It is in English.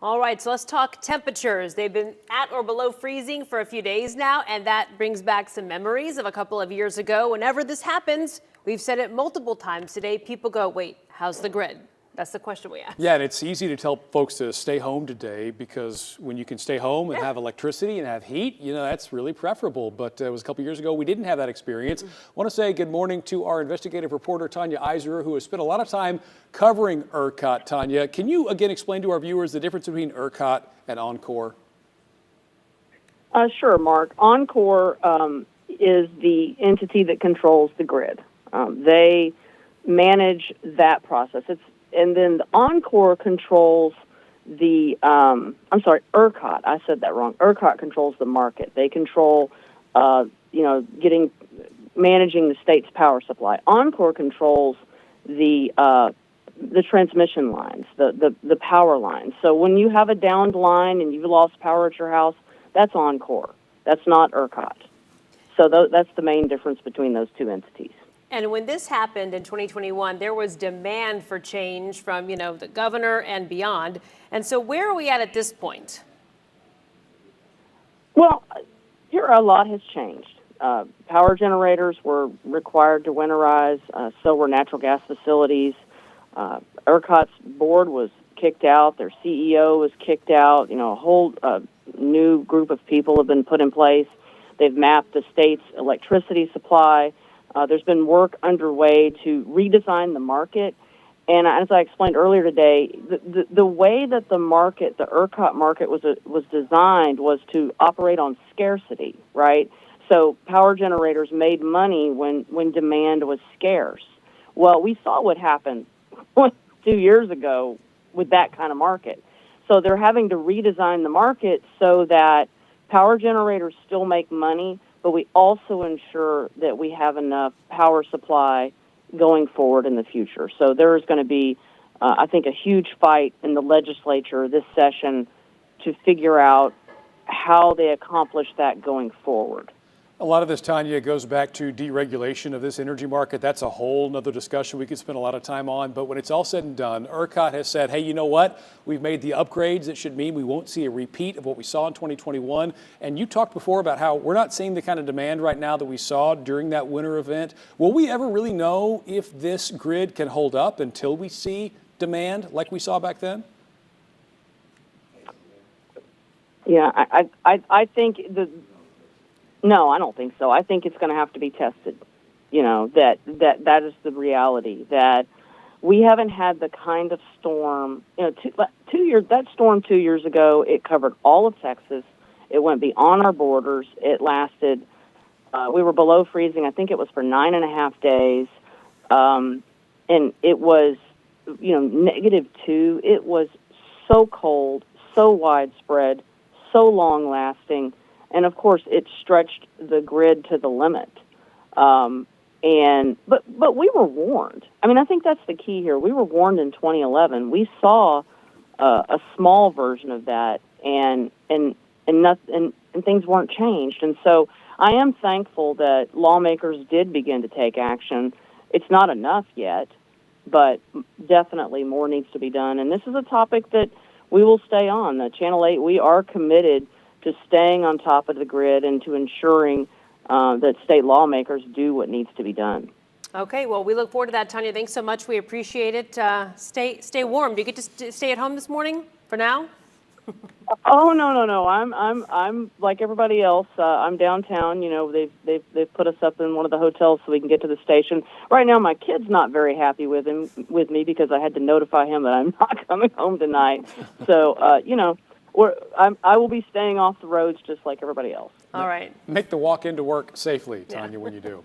All right, so let's talk temperatures. They've been at or below freezing for a few days now, and that brings back some memories of a couple of years ago. Whenever this happens, we've said it multiple times today, people go, wait, how's the grid? That's the question we ask. Yeah, and it's easy to tell folks to stay home today because when you can stay home and have electricity and have heat, you know, that's really preferable. But it was a couple years ago, we didn't have that experience. I want to say good morning to our investigative reporter, Tanya Eiserer, who has spent a lot of time covering ERCOT. Tanya, can you again explain to our viewers the difference between ERCOT and Oncor? Sure, Mark. Oncor is the entity that controls the grid. They manage that process. And then the Oncor controls the, ERCOT. I said that wrong. ERCOT controls the market. They control, managing the state's power supply. Oncor controls the transmission lines, the power lines. So when you have a downed line and you've lost power at your house, that's Oncor. That's not ERCOT. So that's the main difference between those two entities. And when this happened in 2021, there was demand for change from, the governor and beyond. And so where are we at this point? Well, here a lot has changed. Power generators were required to winterize, so were natural gas facilities. ERCOT's board was kicked out. Their CEO was kicked out. A whole new group of people have been put in place. They've mapped the state's electricity supply. There's been work underway to redesign the market. And as I explained earlier today, the way that the ERCOT market was designed was to operate on scarcity, right? So power generators made money when demand was scarce. Well, we saw what happened 2 years ago with that kind of market. So they're having to redesign the market so that power generators still make money, but we also ensure that we have enough power supply going forward in the future. So there is going to be, I think, a huge fight in the legislature this session to figure out how they accomplish that going forward. A lot of this, Tanya, goes back to deregulation of this energy market. That's a whole nother discussion we could spend a lot of time on. But when it's all said and done, ERCOT has said, hey, you know what? We've made the upgrades. It should mean we won't see a repeat of what we saw in 2021. And you talked before about how we're not seeing the kind of demand right now that we saw during that winter event. Will we ever really know if this grid can hold up until we see demand like we saw back then? Yeah, I think No, I don't think so. I think it's going to have to be tested. That is the reality, that we haven't had the kind of storm. That storm 2 years ago, it covered all of Texas. It went beyond our borders. It lasted. We were below freezing. I think it was for 9.5 days, and it was, -2. It was so cold, so widespread, so long lasting. And of course, it stretched the grid to the limit. But we were warned. I mean, I think that's the key here. We were warned in 2011. We saw a small version of that, and things weren't changed. And so I am thankful that lawmakers did begin to take action. It's not enough yet, but definitely more needs to be done. And this is a topic that we will stay on. Channel 8, we are committed to staying on top of the grid and to ensuring that state lawmakers do what needs to be done. Okay, well, we look forward to that, Tanya. Thanks so much. We appreciate it. Stay warm. Do you get to stay at home this morning for now? Oh no! I'm like everybody else. I'm downtown. They've put us up in one of the hotels so we can get to the station. Right now, my kid's not very happy with me because I had to notify him that I'm not coming home tonight. So I will be staying off the roads just like everybody else. All right. Make the walk into work safely, Tanya, when you do.